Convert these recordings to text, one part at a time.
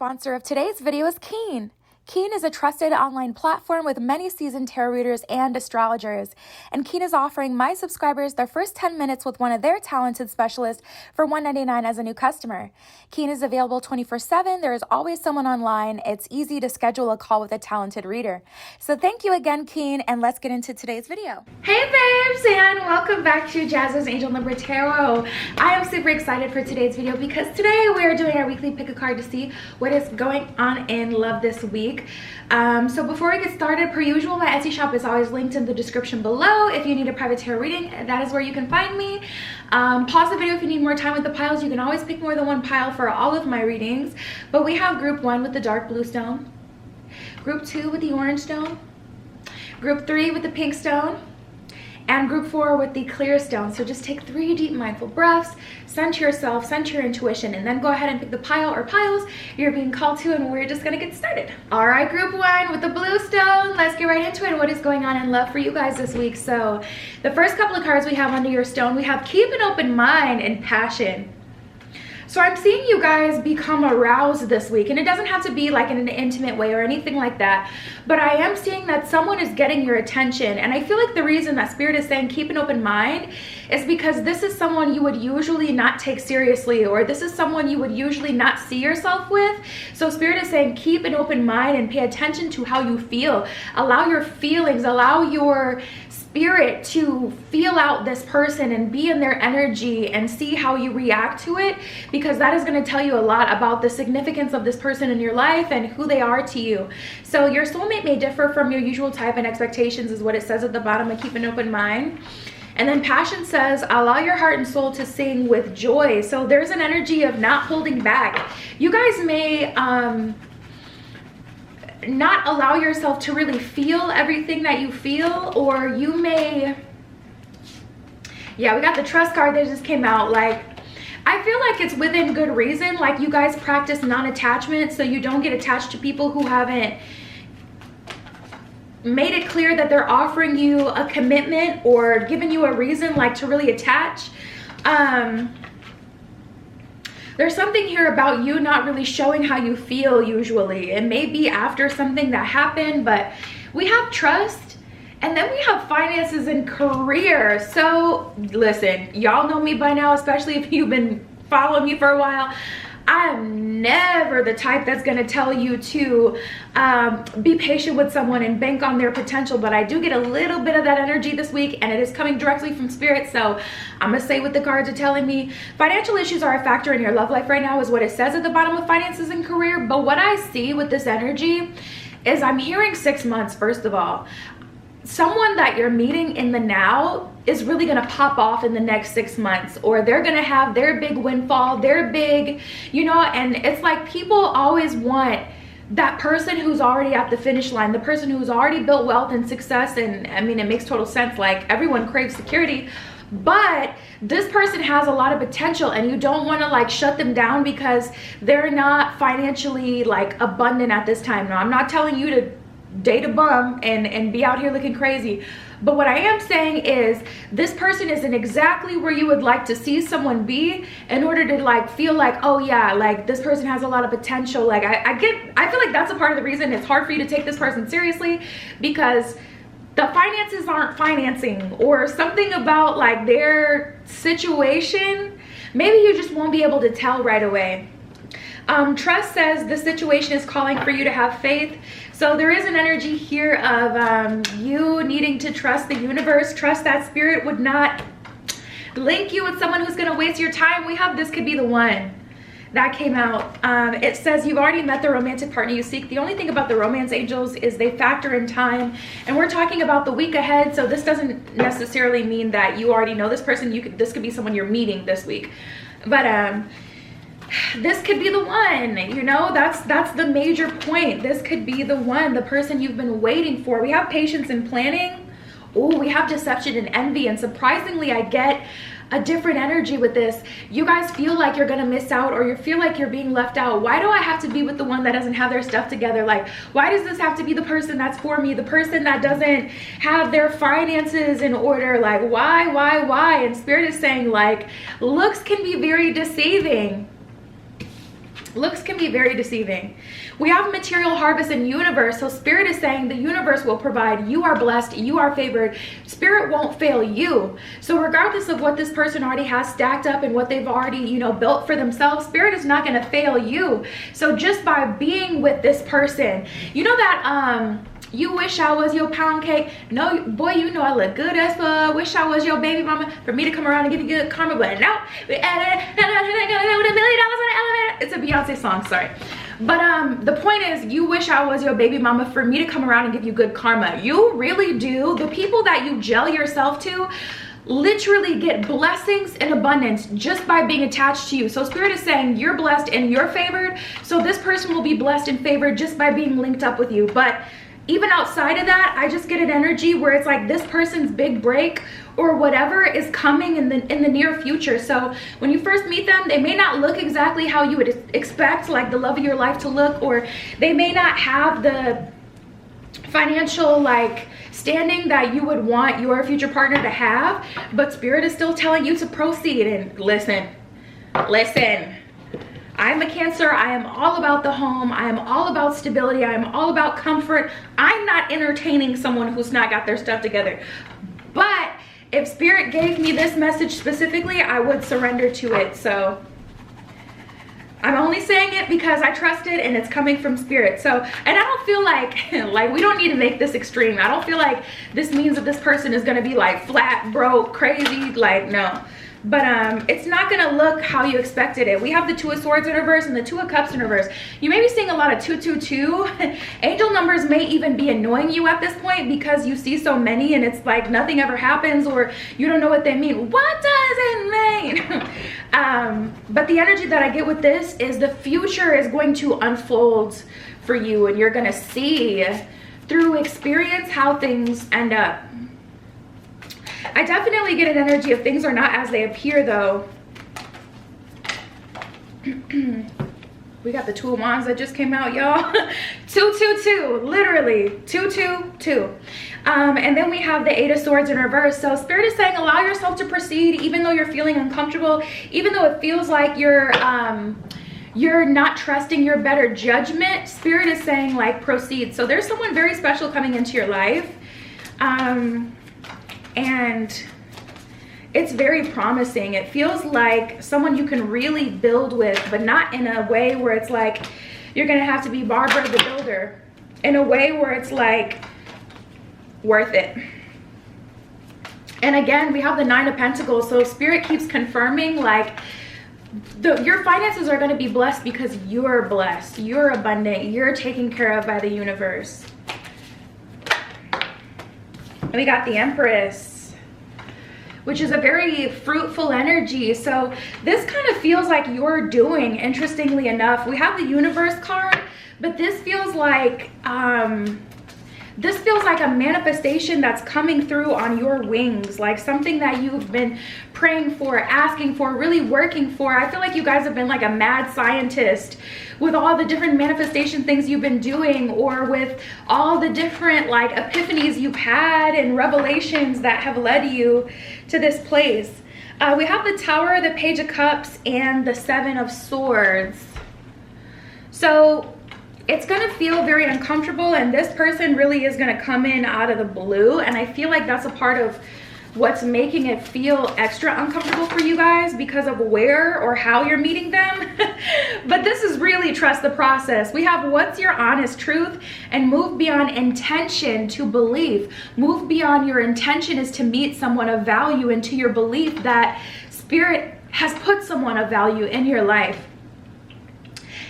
sponsor of today's video is Keen. Keen is a trusted online platform with many seasoned tarot readers and astrologers, and Keen is offering my subscribers their first 10 minutes with one of their talented specialists for $1.99 as a new customer. Keen is available 24/7. There is always someone online. It's easy to schedule a call with a talented reader. So thank you again, Keen, and let's get into today's video. Hey babes, and welcome back to Jazz's Angel Number Tarot. I am super excited for today's video because today we are doing our weekly pick a card to see what is going on in love this week. So before we get started, per usual, my Etsy shop is always linked in the description below. If you need a private tarot reading, that is where you can find me. Pause the video if you need more time with the piles. You can always pick more than one pile for all of my readings. But we have group 1 with the dark blue stone, group 2 with the orange stone, group 3 with the pink stone, and group 4 with the clear stone. So just take 3 deep mindful breaths, center yourself, center your intuition, and then go ahead and pick the pile or piles you're being called to, and we're just gonna get started. All right, group 1 with the blue stone, let's get right into it. What is going on in love for you guys this week? So the first couple of cards we have under your stone, we have keep an open mind and passion. So I'm seeing you guys become aroused this week, and it doesn't have to be like in an intimate way or anything like that, but I am seeing that someone is getting your attention. And I feel like the reason that Spirit is saying keep an open mind is because this is someone you would usually not take seriously, or this is someone you would usually not see yourself with. So Spirit is saying keep an open mind and pay attention to how you feel. Allow your feelings, allow your spirit to feel out this person and be in their energy and see how you react to it, because that is going to tell you a lot about the significance of this person in your life and who they are to you. So your soulmate may differ from your usual type and expectations is what it says at the bottom of keep an open mind. And then passion says allow your heart and soul to sing with joy. So there's an energy of not holding back. You guys may not allow yourself to really feel everything that you feel, or you may, yeah, we got the trust card that just came out. Like, I feel like it's within good reason. Like, you guys practice non-attachment, so you don't get attached to people who haven't made it clear that they're offering you a commitment or giving you a reason like to really attach. There's something here about you not really showing how you feel usually. It may be after something that happened, but we have trust, and then we have finances and career. So listen, y'all know me by now, especially if you've been following me for a while. I am never the type that's going to tell you to be patient with someone and bank on their potential, but I do get a little bit of that energy this week, and it is coming directly from Spirit. So I'm going to say what the cards are telling me. Financial issues are a factor in your love life right now is what it says at the bottom of finances and career. But what I see with this energy is I'm hearing 6 months, first of all. Someone that you're meeting in the now is really going to pop off in the next 6 months, or they're going to have their big windfall, their big, you know, and it's like people always want that person who's already at the finish line, the person who's already built wealth and success. And I mean, it makes total sense. Like, everyone craves security, but this person has a lot of potential, and you don't want to like shut them down because they're not financially like abundant at this time. Now, I'm not telling you to date a bum and be out here looking crazy, but what I am saying is this person isn't exactly where you would like to see someone be in order to like feel like, oh yeah, like this person has a lot of potential. Like I feel like that's a part of the reason it's hard for you to take this person seriously, because the finances aren't financing, or something about like their situation. Maybe you just won't be able to tell right away. Trust says the situation is calling for you to have faith. So there is an energy here of you needing to trust the universe, trust that Spirit would not link you with someone who's going to waste your time. We have this could be the one that came out. It says you've already met the romantic partner you seek. The only thing about the romance angels is they factor in time, and we're talking about the week ahead. So this doesn't necessarily mean that you already know this person. This could be someone you're meeting this week, but this could be the one, you know. That's the major point. This could be the one, the person you've been waiting for. We have patience and planning. Oh, we have deception and envy, and surprisingly I get a different energy with this. You guys feel like you're gonna miss out, or you feel like you're being left out. Why do I have to be with the one that doesn't have their stuff together? Like, why does this have to be the person that's for me, the person that doesn't have their finances in order? Like, why? And Spirit is saying like looks can be very deceiving. Looks can be very deceiving. We have material harvest in universe. So Spirit is saying the universe will provide. You are blessed. You are favored. Spirit won't fail you. So regardless of what this person already has stacked up and what they've already, you know, built for themselves, Spirit is not going to fail you. So just by being with this person, you know that, you wish I was your pound cake. No, boy, you know I look good as fuck. Wish I was your baby mama for me to come around and give you good karma, but no. $1 million on the elevator. It's a Beyonce song, sorry. But the point is, you wish I was your baby mama for me to come around and give you good karma. You really do. The people that you gel yourself to literally get blessings in abundance just by being attached to you. So Spirit is saying you're blessed and you're favored. So this person will be blessed and favored just by being linked up with you. But even outside of that, I just get an energy where it's like this person's big break or whatever is coming in the near future. So when you first meet them, they may not look exactly how you would expect like the love of your life to look, or they may not have the financial like standing that you would want your future partner to have, but Spirit is still telling you to proceed. And listen, I'm a Cancer. I am all about the home. I am all about stability. I am all about comfort. I'm not entertaining someone who's not got their stuff together. But if Spirit gave me this message specifically, I would surrender to it. So I'm only saying it because I trust it and it's coming from Spirit. So, and I don't feel like we don't need to make this extreme. I don't feel like this means that this person is going to be like flat, broke, crazy. Like, no. But it's not going to look how you expected it. We have the Two of Swords in reverse and the Two of Cups in reverse. You may be seeing a lot of 222. Angel numbers may even be annoying you at this point because you see so many and it's like nothing ever happens, or you don't know what they mean. What does it mean? But the energy that I get with this is the future is going to unfold for you, and you're going to see through experience how things end up. I definitely get an energy of things are not as they appear, though. We got the Two of Wands that just came out, y'all. 222, literally 222. And then we have the Eight of Swords in reverse. So Spirit is saying allow yourself to proceed even though you're feeling uncomfortable, even though it feels like you're not trusting your better judgment. Spirit is saying like proceed. So there's someone very special coming into your life. And it's very promising. It feels like someone you can really build with, but not in a way where it's like you're gonna have to be Barbara the Builder. In a way where it's like worth it. And again, we have the Nine of Pentacles. So Spirit keeps confirming like your finances are gonna be blessed because you're blessed, you're abundant, you're taken care of by the universe. And we got the Empress, which is a very fruitful energy. So this kind of feels like you're doing, interestingly enough. We have the Universe card, but this feels like a manifestation that's coming through on your wings, like something that you've been praying for, asking for, really working for. I feel like you guys have been like a mad scientist with all the different manifestation things you've been doing, or with all the different like epiphanies you've had and revelations that have led you to this place. We have the Tower, the Page of Cups, and the Seven of Swords. So it's gonna feel very uncomfortable, and this person really is gonna come in out of the blue, and I feel like that's a part of what's making it feel extra uncomfortable for you guys because of where or how you're meeting them. But this is really trust the process. We have what's your honest truth, and move beyond intention to belief. Move beyond your intention is to meet someone of value, into your belief that Spirit has put someone of value in your life.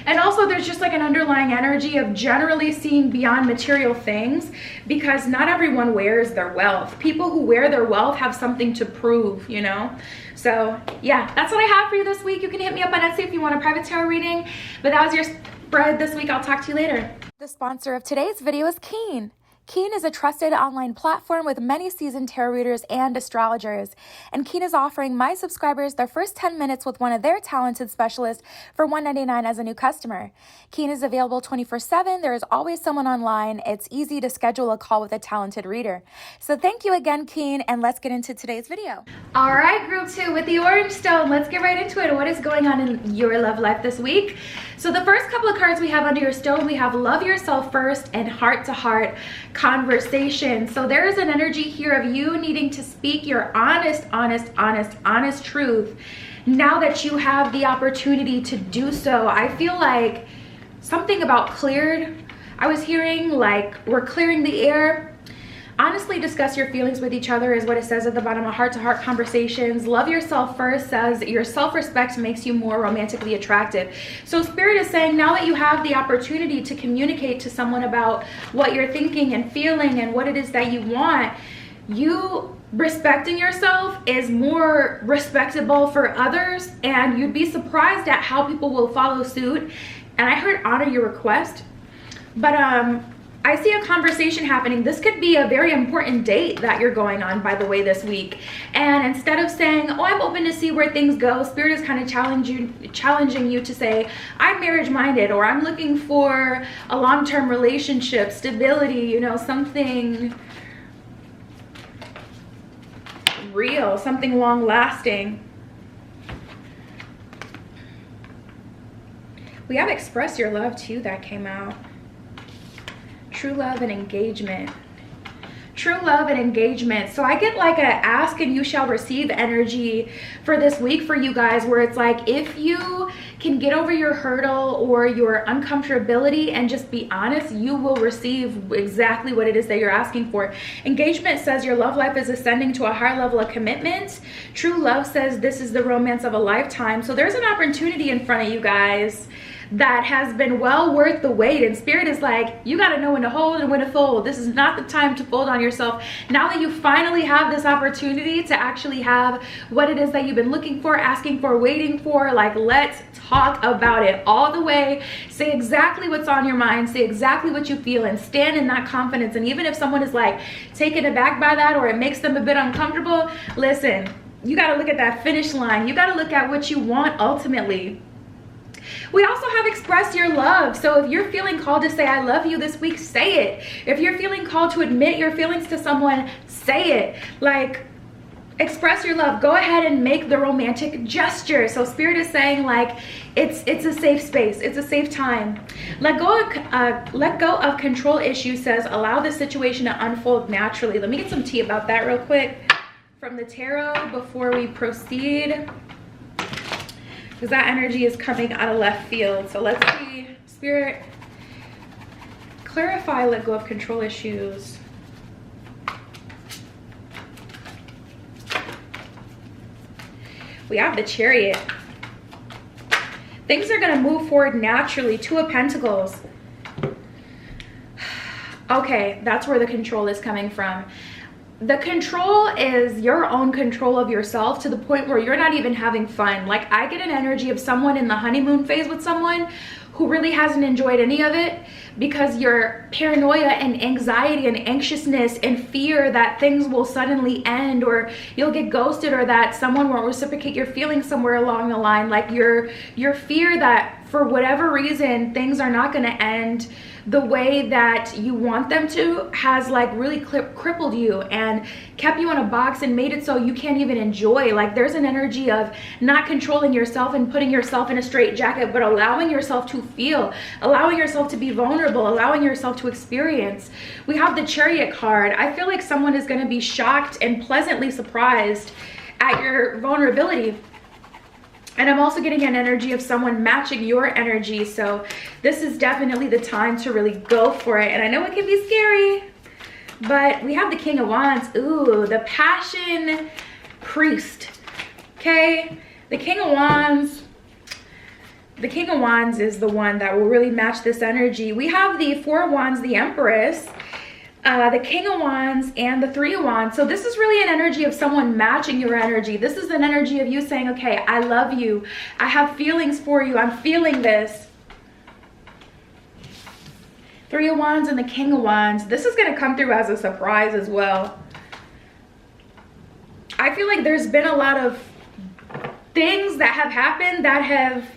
And also there's just like an underlying energy of generally seeing beyond material things, because not everyone wears their wealth. People who wear their wealth have something to prove, you know? So yeah, that's what I have for you this week. You can hit me up on Etsy if you want a private tarot reading. But that was your spread this week. I'll talk to you later. The sponsor of today's video is Keen. Keen is a trusted online platform with many seasoned tarot readers and astrologers. And Keen is offering my subscribers their first 10 minutes with one of their talented specialists for $1.99 as a new customer. Keen is available 24/7. There is always someone online. It's easy to schedule a call with a talented reader. So thank you again, Keen, and let's get into today's video. All right, group 2 with the Orange Stone. Let's get right into it. What is going on in your love life this week? So the first couple of cards we have under your stone, we have love yourself first and heart-to-heart conversation. So there is an energy here of you needing to speak your honest truth now that you have the opportunity to do so. I feel like something about cleared. I was hearing like we're clearing the air. Honestly discuss your feelings with each other is what it says at the bottom of heart-to-heart conversations. Love yourself first says your self-respect makes you more romantically attractive. So Spirit is saying now that you have the opportunity to communicate to someone about what you're thinking and feeling and what it is that you want, you respecting yourself is more respectable for others, and you'd be surprised at how people will follow suit. And I heard honor your request, but I see a conversation happening. This could be a very important date that you're going on, by the way, this week. And instead of saying, oh, I'm open to see where things go, Spirit is kind of challenging you to say, I'm marriage minded, or I'm looking for a long-term relationship, stability, you know, something real, something long lasting. We have express your love too that came out. True love and engagement. True love and engagement. So I get like a ask and you shall receive energy for this week for you guys, where it's like if you can get over your hurdle or your uncomfortability and just be honest, you will receive exactly what it is that you're asking for. Engagement says your love life is ascending to a higher level of commitment. True love says this is the romance of a lifetime. So there's an opportunity in front of you guys that has been well worth the wait, and Spirit is like, you got to know when to hold and when to fold. This is not the time to fold on yourself. Now that you finally have this opportunity to actually have what it is that you've been looking for, asking for, waiting for, like, let's talk about it all the way. Say exactly what's on your mind, say exactly what you feel, and stand in that confidence. And even if someone is like taken aback by that, or it makes them a bit uncomfortable, listen, you got to look at that finish line. You got to look at what you want ultimately. We also have express your love. So if you're feeling called to say I love you this week, say it. If you're feeling called to admit your feelings to someone, say it. Like, express your love. Go ahead and make the romantic gesture. So Spirit is saying like it's a safe space, it's a safe time. Let go of control issues says allow the situation to unfold naturally. Let me get some tea about that real quick from the tarot before we proceed, because that energy is coming out of left field. So let's see. Spirit, clarify, let go of control issues. We have the Chariot. Things are going to move forward naturally. Two of Pentacles. Okay, that's where the control is coming from. The control is your own control of yourself to the point where you're not even having fun. Like, I get an energy of someone in the honeymoon phase with someone who really hasn't enjoyed any of it, because your paranoia and anxiety and anxiousness and fear that things will suddenly end, or you'll get ghosted, or that someone won't reciprocate your feelings somewhere along the line. Like your fear that for whatever reason things are not going to end the way that you want them to has like really crippled you and kept you in a box and made it so you can't even enjoy. Like, there's an energy of not controlling yourself and putting yourself in a straitjacket, but allowing yourself to feel, allowing yourself to be vulnerable, allowing yourself to experience. We have the Chariot card. I feel like someone is going to be shocked and pleasantly surprised at your vulnerability. And I'm also getting an energy of someone matching your energy. So this is definitely the time to really go for it. And I know it can be scary, but we have the King of Wands. Ooh, the Passion Priest. Okay, the King of Wands. The King of Wands is the one that will really match this energy. We have the Four of Wands, the Empress, the King of Wands, and the Three of Wands. So this is really an energy of someone matching your energy. This is an energy of you saying, okay, I love you. I have feelings for you. I'm feeling this. Three of Wands and the King of Wands. This is going to come through as a surprise as well. I feel like there's been a lot of things that have happened that have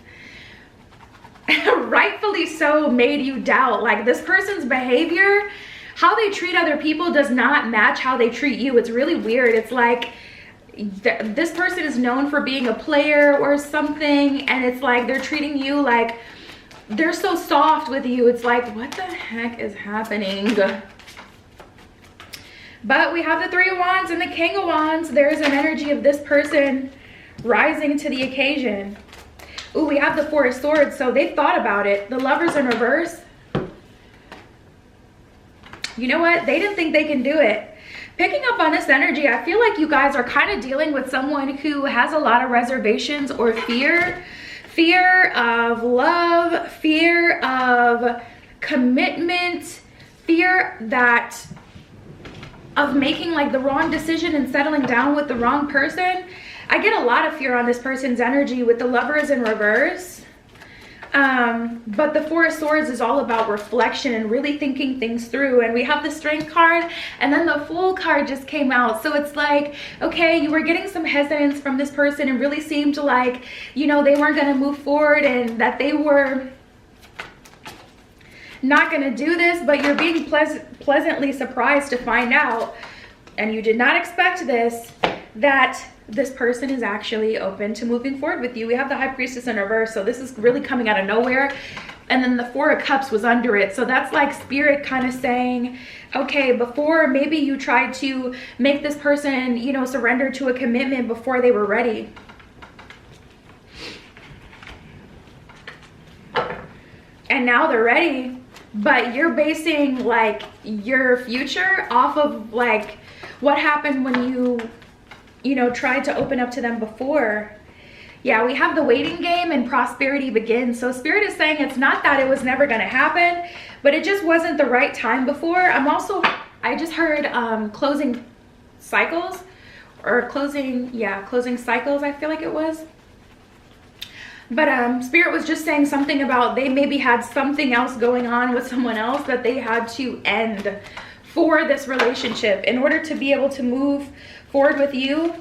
rightfully so made you doubt. Like, this person's behavior, how they treat other people does not match how they treat you. It's really weird. It's like this person is known for being a player or something, and it's like they're treating you like they're so soft with you. It's like, what the heck is happening? But we have the Three of Wands and the King of Wands. There's an energy of this person rising to the occasion. Ooh, we have the Four of Swords, so they've thought about it. The Lovers in reverse. You know what? They didn't think they can do it. Picking up on this energy, I feel like you guys are kind of dealing with someone who has a lot of reservations or fear. Fear of love, fear of commitment, fear of making like the wrong decision and settling down with the wrong person. I get a lot of fear on this person's energy with the Lovers in reverse. But the Four of Swords is all about reflection and really thinking things through. And we have the Strength card, and then the Fool card just came out. So it's like, okay, you were getting some hesitance from this person and really seemed like, you know, they weren't going to move forward and that they were not going to do this, but you're being pleasantly surprised to find out, and you did not expect this, that this person is actually open to moving forward with you. We have the High Priestess in reverse, so this is really coming out of nowhere. And then the Four of Cups was under it, so that's like Spirit kind of saying, okay, before maybe you tried to make this person, you know, surrender to a commitment before they were ready. And now they're ready. But you're basing like your future off of like what happened when you know, tried to open up to them before. Yeah, we have the waiting game and prosperity begins. So Spirit is saying it's not that it was never going to happen, but it just wasn't the right time before. I just heard closing cycles, or closing cycles, I feel like it was. But Spirit was just saying something about they maybe had something else going on with someone else that they had to end for this relationship. In order to be able to move forward with you,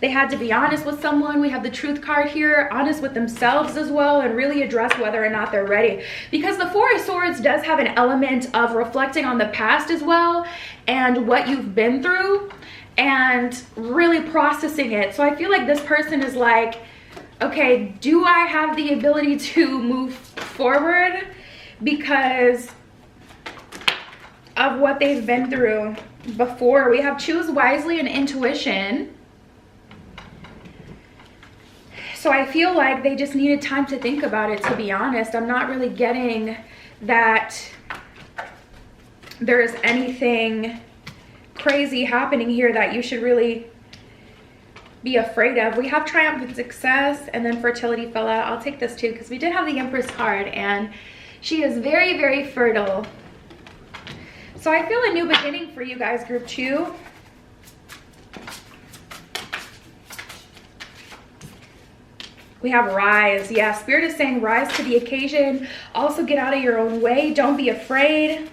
they had to be honest with someone. We have the Truth card here, honest with themselves as well, and really address whether or not they're ready. Because the Four of Swords does have an element of reflecting on the past as well and what you've been through and really processing it. So I feel like this person is like, okay, do I have the ability to move forward because of what they've been through before? We have Choose Wisely and Intuition. So I feel like they just needed time to think about it, to be honest. I'm not really getting that there's anything crazy happening here that you should really be afraid of. We have Triumph and Success, and then Fertility fell out. I'll take this too because we did have the Empress card, and she is very, very fertile. So I feel a new beginning for you guys, group 2. We have Rise. Yeah, Spirit is saying rise to the occasion. Also get out of your own way. Don't be afraid.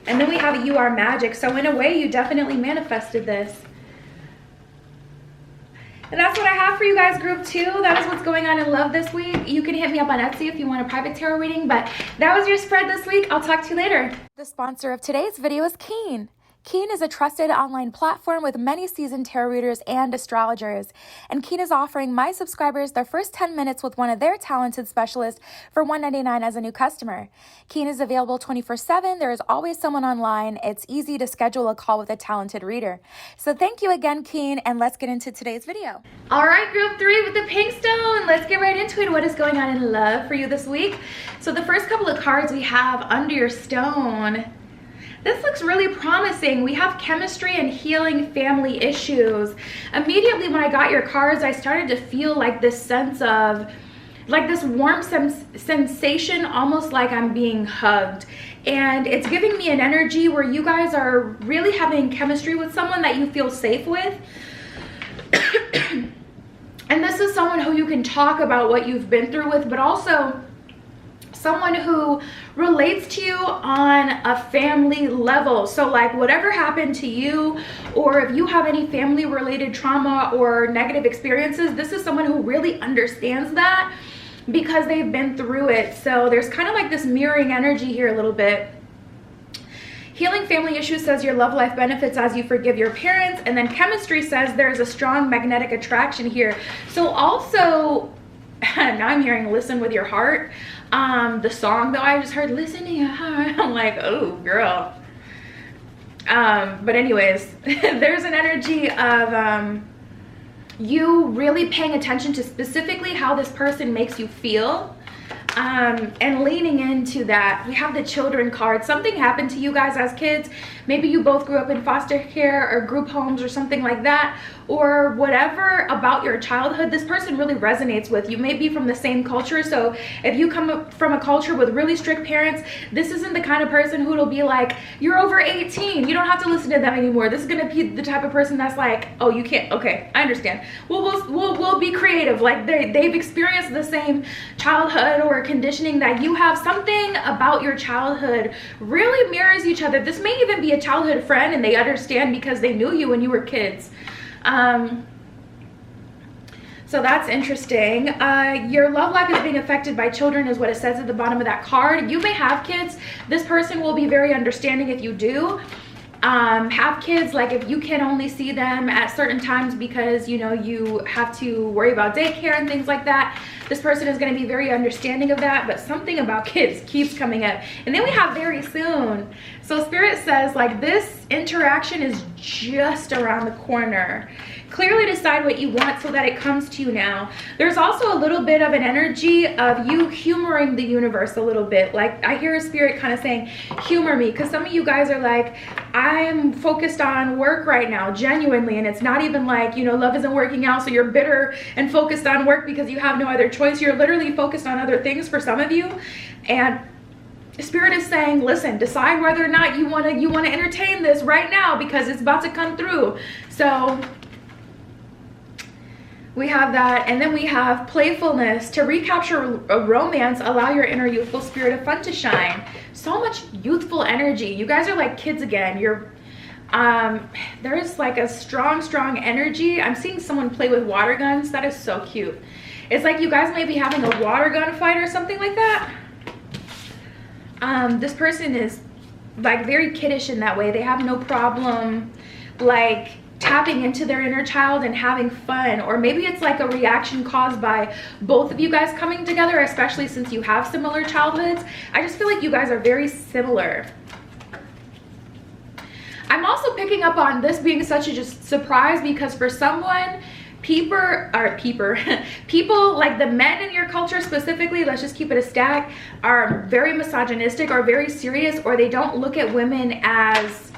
And then we have You Are Magic. So in a way, you definitely manifested this. And that's what I have for you guys, group 2. That is what's going on in love this week. You can hit me up on Etsy if you want a private tarot reading, but that was your spread this week. I'll talk to you later. The sponsor of today's video is Keen. Keen is a trusted online platform with many seasoned tarot readers and astrologers, and Keen is offering my subscribers their first 10 minutes with one of their talented specialists for $1.99 as a new customer. Keen is available 24/7. There is always someone online. It's easy to schedule a call with a talented reader. So thank you again, Keen, and let's get into today's video. All right, group 3 with the pink stone. Let's get right into it. What is going on in love for you this week? So the first couple of cards we have under your stone. This looks really promising. We have chemistry and healing family issues. Immediately when I got your cards, I started to feel like this sense of, like this warm sensation, almost like I'm being hugged. And it's giving me an energy where you guys are really having chemistry with someone that you feel safe with. And this is someone who you can talk about what you've been through with, but also someone who relates to you on a family level. So like whatever happened to you, or if you have any family related trauma or negative experiences, this is someone who really understands that because they've been through it. So there's kind of like this mirroring energy here a little bit. Healing family issues says your love life benefits as you forgive your parents. And then chemistry says there's a strong magnetic attraction here. So also Now I'm hearing listen with your heart. The song though, I just heard listen to your heart. I'm like, oh girl. But anyways, there's an energy of you really paying attention to specifically how this person makes you feel. And leaning into that. We have the children card. Something happened to you guys as kids. Maybe you both grew up in foster care or group homes or something like that, or whatever about your childhood this person really resonates with. You may be from the same culture, so if you come up from a culture with really strict parents, this isn't the kind of person who'll be like, you're over 18, you don't have to listen to them anymore. This is gonna be the type of person that's like, oh, you can't, okay, I understand. We'll be creative. Like they've experienced the same childhood or conditioning that you have. Something about your childhood really mirrors each other. This may even be a childhood friend and they understand because they knew you when you were kids. So that's interesting. Your love life is being affected by children is what it says at the bottom of that card. You may have kids. This person will be very understanding if you do. Have kids, like if you can only see them at certain times because you know you have to worry about daycare and things like that, this person is going to be very understanding of that. But something about kids keeps coming up. And then we have very soon. So Spirit says like this interaction is just around the corner. Clearly decide what you want so that it comes to you now. There's also a little bit of an energy of you humoring the universe a little bit. Like I hear a spirit kind of saying, humor me. Because some of you guys are like, I'm focused on work right now, genuinely. And it's not even like, you know, love isn't working out, so you're bitter and focused on work because you have no other choice. You're literally focused on other things for some of you. And Spirit is saying, listen, decide whether or not you want to entertain this right now because it's about to come through. So we have that, and then we have playfulness. To recapture a romance, allow your inner youthful spirit of fun to shine. So much youthful energy. You guys are like kids again. You're there is like a strong energy. I'm seeing someone play with water guns. That is so cute. It's like you guys may be having a water gun fight or something like that. This person is like very kiddish in that way. They have no problem like tapping into their inner child and having fun. Or maybe it's like a reaction caused by both of you guys coming together, especially since you have similar childhoods. I just feel like you guys are very similar. I'm also picking up on this being such a just surprise because for someone, people like the men in your culture specifically, let's just keep it a stack, are very misogynistic or very serious, or they don't look at women as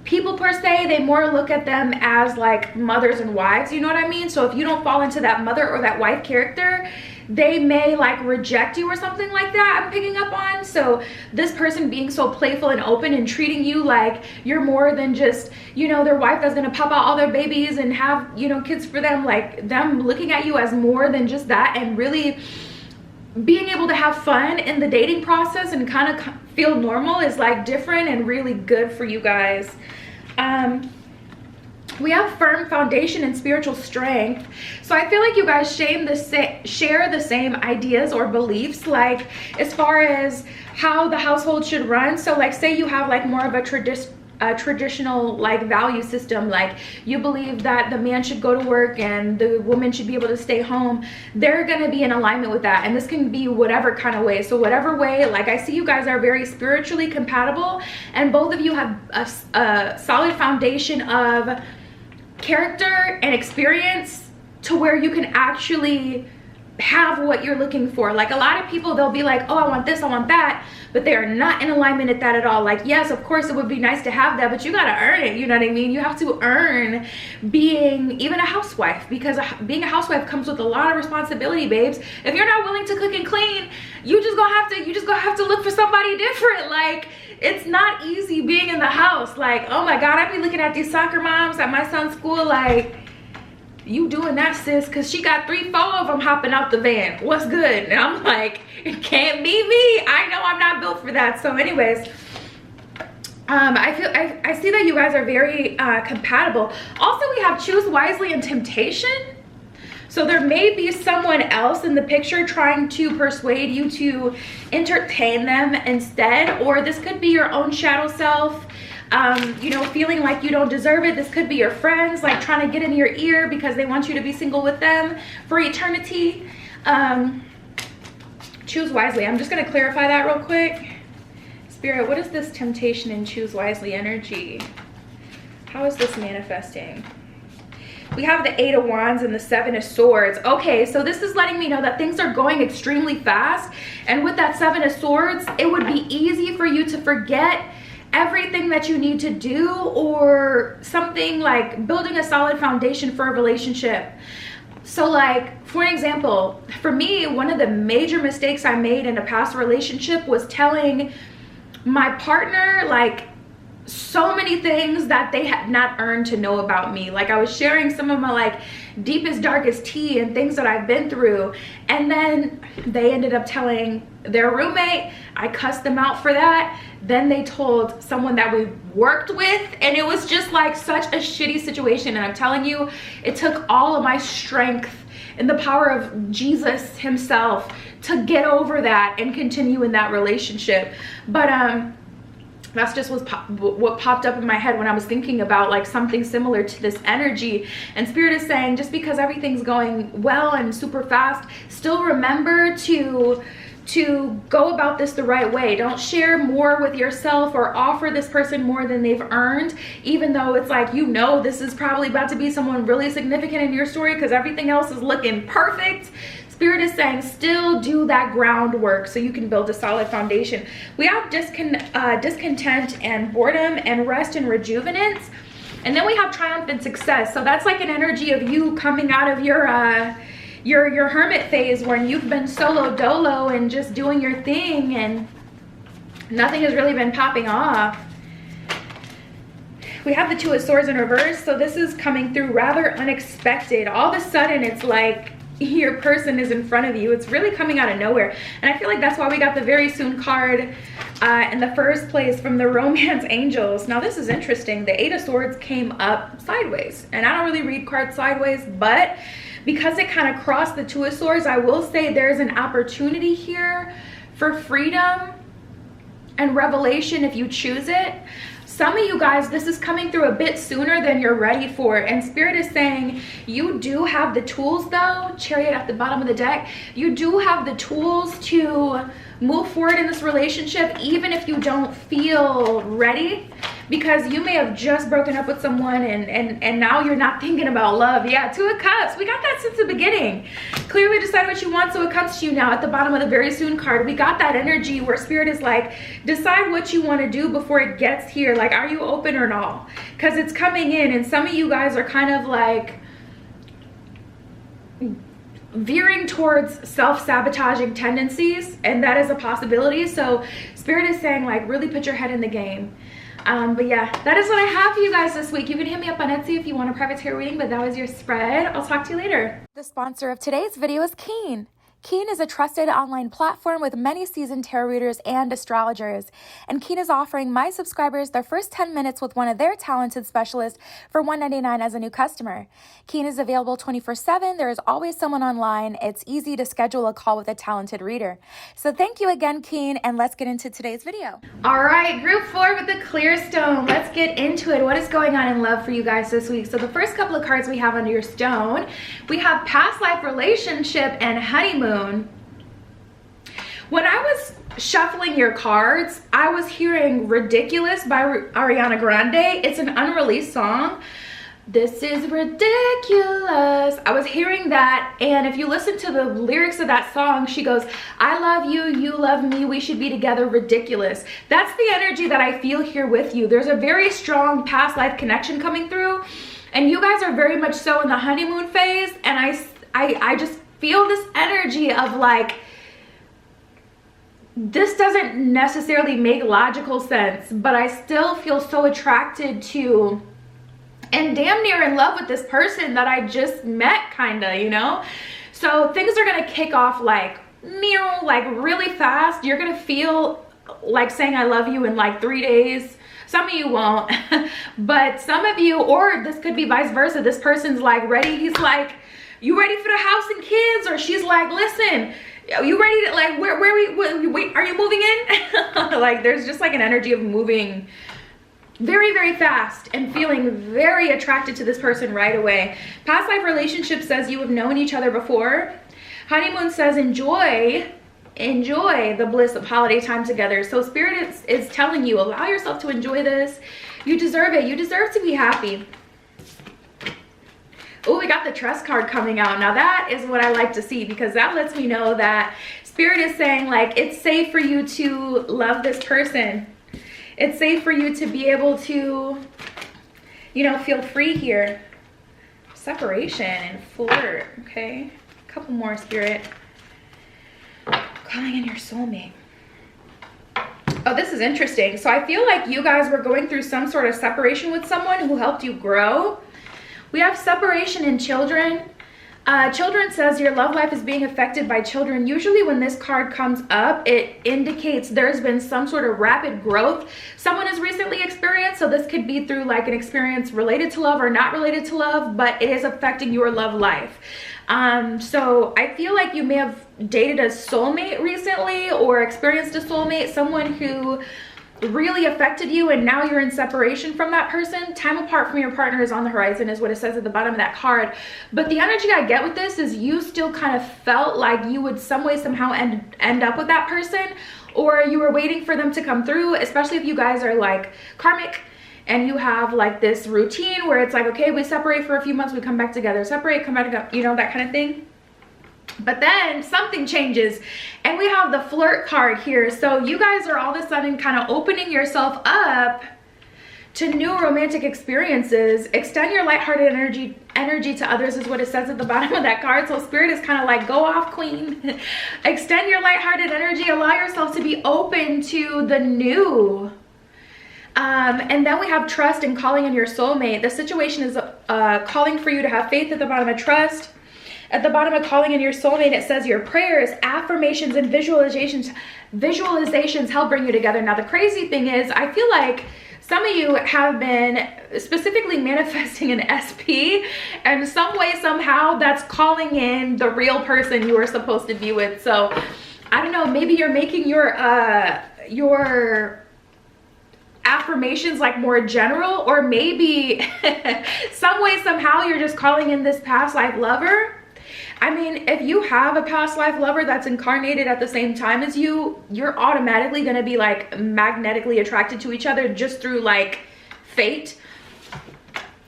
people per se. They more look at them as like mothers and wives, you know what I mean? So if you don't fall into that mother or that wife character, they may like reject you or something like that, I'm picking up on. So this person being so playful and open and treating you like you're more than just, you know, their wife that's gonna pop out all their babies and have, you know, kids for them, like them looking at you as more than just that, and really being able to have fun in the dating process and kind of feel normal is like different and really good for you guys. We have firm foundation and spiritual strength. So I feel like you guys share the same ideas or beliefs, like as far as how the household should run. So like say you have like more of a traditional like value system, like you believe that the man should go to work and the woman should be able to stay home. They're going to be in alignment with that, and this can be whatever kind of way. So whatever way, like I see you guys are very spiritually compatible, and both of you have a solid foundation of character and experience to where you can actually have what you're looking for. Like a lot of people, they'll be like, oh, I want this, I want that, but they are not in alignment at that at all. Like, yes, of course it would be nice to have that, but you gotta earn it, you know what I mean? You have to earn being even a housewife, because being a housewife comes with a lot of responsibility, babes. If you're not willing to cook and clean, you just gonna have to look for somebody different. Like, it's not easy being in the house. Like, oh my God, I be looking at these soccer moms at my son's school like, you doing that, sis, because she got 3-4 of them hopping out the van. What's good? And I'm like, it can't be me. I know I'm not built for that. So anyways, I see that you guys are very compatible. Also, we have choose wisely and temptation. So there may be someone else in the picture trying to persuade you to entertain them instead, or this could be your own shadow self, you know, feeling like you don't deserve it. This could be your friends like trying to get in your ear because they want you to be single with them for eternity. Choose wisely. I'm just going to clarify that real quick. Spirit, what is this temptation and choose wisely energy? How is this manifesting? We have the 8 of Wands and the 7 of Swords. Okay, so this is letting me know that things are going extremely fast. And with that 7 of Swords, it would be easy for you to forget everything that you need to do, or something like building a solid foundation for a relationship. So like, for example, for me, one of the major mistakes I made in a past relationship was telling my partner like so many things that they had not earned to know about me. Like, I was sharing some of my like deepest, darkest tea and things that I've been through, and then they ended up telling their roommate. I cussed them out for that. Then they told someone that we worked with, and it was just like such a shitty situation. And I'm telling you, it took all of my strength and the power of Jesus himself to get over that and continue in that relationship. But that's just what popped up in my head when I was thinking about like something similar to this energy. And Spirit is saying, just because everything's going well and super fast, still remember to go about this the right way. Don't share more with yourself or offer this person more than they've earned, even though it's like, you know, this is probably about to be someone really significant in your story because everything else is looking perfect. Spirit is saying, still do that groundwork so you can build a solid foundation. We have discontent and boredom and rest and rejuvenance. And then we have triumph and success. So that's like an energy of you coming out of your hermit phase, when you've been solo dolo and just doing your thing and nothing has really been popping off. We have the 2 of Swords in reverse. So this is coming through rather unexpected. All of a sudden it's like your person is in front of you. It's really coming out of nowhere. And I feel like that's why we got the very soon card in the first place from the romance angels. Now this is interesting. The 8 of Swords came up sideways, and I don't really read cards sideways, but because it kind of crossed the 2 of Swords, I will say there's an opportunity here for freedom and revelation if you choose it. Some of you guys, this is coming through a bit sooner than you're ready for. And Spirit is saying, you do have the tools though, Chariot at the bottom of the deck. You do have the tools to move forward in this relationship, even if you don't feel ready. Because you may have just broken up with someone and now you're not thinking about love. Yeah, 2 of Cups. We got that since the beginning. Clearly decide what you want so it comes to you now. At the bottom of the very soon card, we got that energy where Spirit is like, decide what you want to do before it gets here. Like, are you open or not? Because it's coming in, and some of you guys are kind of like veering towards self-sabotaging tendencies, and that is a possibility. So Spirit is saying, like, really put your head in the game. But yeah, that is what I have for you guys this week. You can hit me up on Etsy if you want a private tarot reading, but that was your spread. I'll talk to you later. The sponsor of today's video is Keen. Keen is a trusted online platform with many seasoned tarot readers and astrologers, and Keen is offering my subscribers their first 10 minutes with one of their talented specialists for $1.99 as a new customer. Keen is available 24/7. There is always someone online. It's easy to schedule a call with a talented reader. So thank you again, Keen, and let's get into today's video. All right, group 4 with the clear stone. Let's get into it. What is going on in love for you guys this week? So the first couple of cards we have under your stone, we have past life relationship and honeymoon. When I was shuffling your cards, I was hearing Ridiculous by Ariana Grande. It's an unreleased song. This is ridiculous. I was hearing that, and if you listen to the lyrics of that song, she goes, I love you, you love me, we should be together, ridiculous. That's the energy that I feel here with you. There's a very strong past life connection coming through, and you guys are very much so in the honeymoon phase, and I just feel this energy of like, this doesn't necessarily make logical sense, but I still feel so attracted to and damn near in love with this person that I just met, kinda, you know? So things are gonna kick off like really fast. You're gonna feel like saying I love you in like 3 days. Some of you won't, but some of you, or this could be vice versa. This person's like ready. He's like, you ready for the house and kids? Or she's like, listen, you ready to like, wait, are you moving in? Like, there's just like an energy of moving very, very fast and feeling very attracted to this person right away. Past life relationship says you have known each other before. Honeymoon says enjoy the bliss of holiday time together. So Spirit is telling you, allow yourself to enjoy this. You deserve it. You deserve to be happy. Oh, we got the trust card coming out. Now that is what I like to see, because that lets me know that Spirit is saying, like, it's safe for you to love this person. It's safe for you to be able to, you know, feel free here. Separation and flirt, okay? A couple more, Spirit. Calling in your soulmate. Oh, this is interesting. So I feel like you guys were going through some sort of separation with someone who helped you grow. We have separation in children. Children says your love life is being affected by children. Usually when this card comes up, it indicates there's been some sort of rapid growth someone has recently experienced. So this could be through like an experience related to love or not related to love, but it is affecting your love life. So I feel like you may have dated a soulmate recently or experienced a soulmate, someone who really affected you, and now you're in separation from that person. Time apart from your partner is on the horizon is what it says at the bottom of that card. But the energy I get with this is you still kind of felt like you would some way somehow end up with that person, or you were waiting for them to come through, especially if you guys are like karmic and you have like this routine where it's like, okay, we separate for a few months, we come back together, separate, come back together, you know, that kind of thing. But then something changes and we have the flirt card here. So you guys are all of a sudden kind of opening yourself up to new romantic experiences. Extend your lighthearted energy to others is what it says at the bottom of that card. So Spirit is kind of like, go off, queen. Extend your lighthearted energy. Allow yourself to be open to the new. And then we have trust and calling in your soulmate. The situation is calling for you to have faith at the bottom of trust. At the bottom of calling in your soulmate, it says your prayers, affirmations, and visualizations help bring you together. Now, the crazy thing is, I feel like some of you have been specifically manifesting an SP, and some way, somehow, that's calling in the real person you were supposed to be with. So, I don't know, maybe you're making your affirmations like more general, or maybe some way, somehow, you're just calling in this past life lover. I mean, if you have a past life lover that's incarnated at the same time as you, you're automatically going to be like magnetically attracted to each other just through like fate.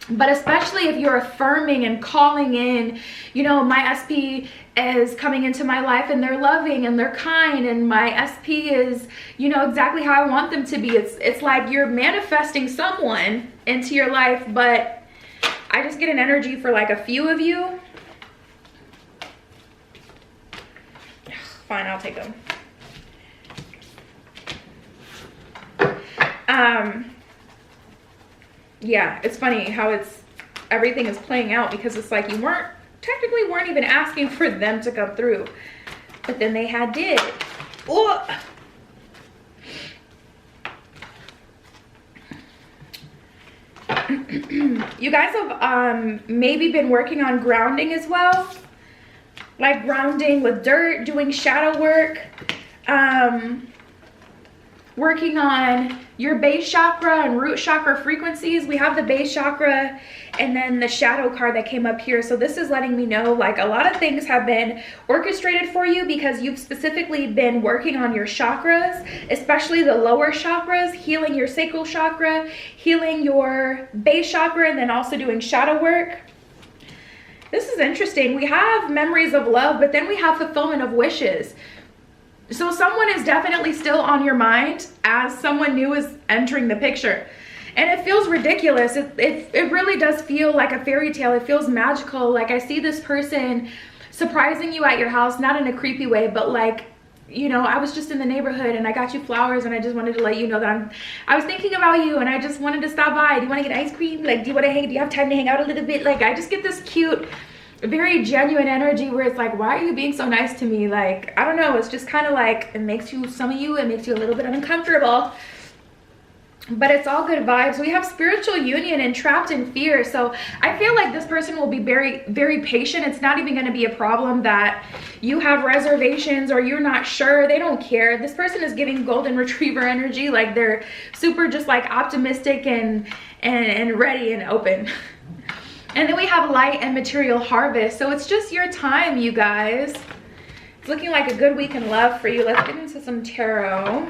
But especially if you're affirming and calling in, you know, my SP is coming into my life and they're loving and they're kind, and my SP is, you know, exactly how I want them to be. It's like you're manifesting someone into your life, but I just get an energy for like a few of you. Fine, I'll take them. Yeah, it's funny how everything is playing out, because it's like you technically weren't even asking for them to come through, but then they did. Oh. You guys have maybe been working on grounding as well. Like grounding with dirt, doing shadow work, working on your base chakra and root chakra frequencies. We have the base chakra and then the shadow card that came up here. So this is letting me know like a lot of things have been orchestrated for you, because you've specifically been working on your chakras, especially the lower chakras, healing your sacral chakra, healing your base chakra, and then also doing shadow work. This is interesting. We have memories of love, but then we have fulfillment of wishes. So someone is definitely still on your mind as someone new is entering the picture. And it feels ridiculous. It really does feel like a fairy tale. It feels magical. Like I see this person surprising you at your house, not in a creepy way, but like, you know, I was just in the neighborhood and I got you flowers and I just wanted to let you know that I was thinking about you and I just wanted to stop by. Do you want to get ice cream? Like, do you have time to hang out a little bit? Like, I just get this cute, very genuine energy where it's like, why are you being so nice to me? Like, I don't know. It's just kind of like, it makes you a little bit uncomfortable. But it's all good vibes. We have spiritual union and trapped in fear. So I feel like this person will be very, very patient. It's not even going to be a problem that you have reservations or you're not sure. They don't care. This person is giving golden retriever energy. Like they're super just like optimistic and ready and open. And then we have light and material harvest. So it's just your time, you guys. It's looking like a good week in love for you. Let's get into some tarot.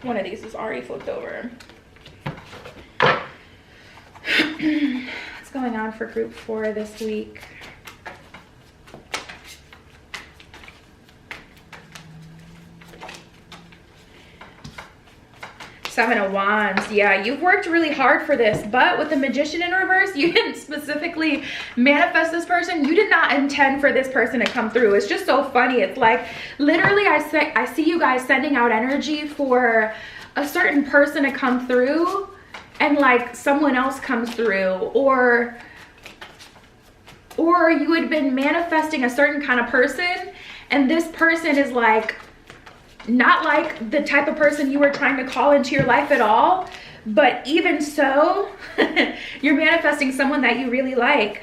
One of these is already flipped over. What's going on for group 4 this week? Seven of Wands. Yeah, you've worked really hard for this, but with the Magician in reverse, you didn't specifically manifest this person. You did not intend for this person to come through. It's just so funny. It's like literally I see you guys sending out energy for a certain person to come through, and like someone else comes through, or you had been manifesting a certain kind of person, and this person is like not like the type of person you were trying to call into your life at all, but even so, you're manifesting someone that you really like.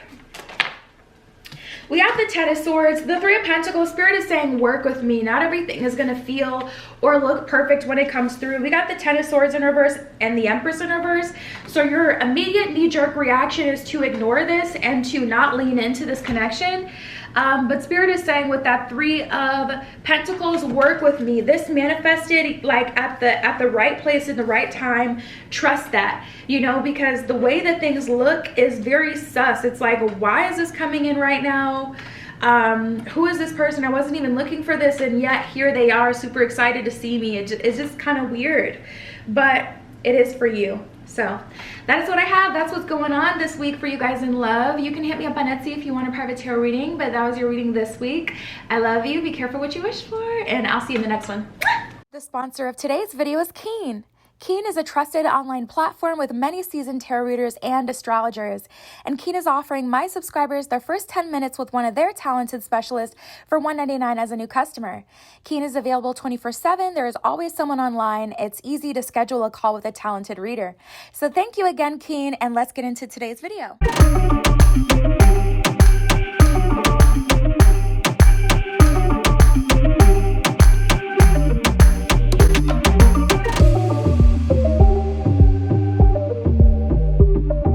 We have the Ten of Swords, the Three of Pentacles. Spirit is saying, work with me. Not everything is going to feel or look perfect when it comes through. We got the Ten of Swords in reverse and the Empress in reverse. So your immediate knee-jerk reaction is to ignore this and to not lean into this connection. But Spirit is saying with that Three of Pentacles, work with me. This manifested like at the right place in the right time. Trust that, you know, because the way that things look is very sus. It's like, why is this coming in right now? Who is this person? I wasn't even looking for this, and yet here they are, super excited to see me. It's just kind of weird, but it is for you. So that is what I have. That's what's going on this week for you guys in love. You can hit me up on Etsy if you want a private tarot reading, but that was your reading this week. I love you. Be careful what you wish for, and I'll see you in the next one. The sponsor of today's video is Keen. Keen is a trusted online platform with many seasoned tarot readers and astrologers, and Keen is offering my subscribers their first 10 minutes with one of their talented specialists for $1.99 as a new customer. Keen is available 24/7. There is always someone online. It's easy to schedule a call with a talented reader. So thank you again, Keen, and let's get into today's video.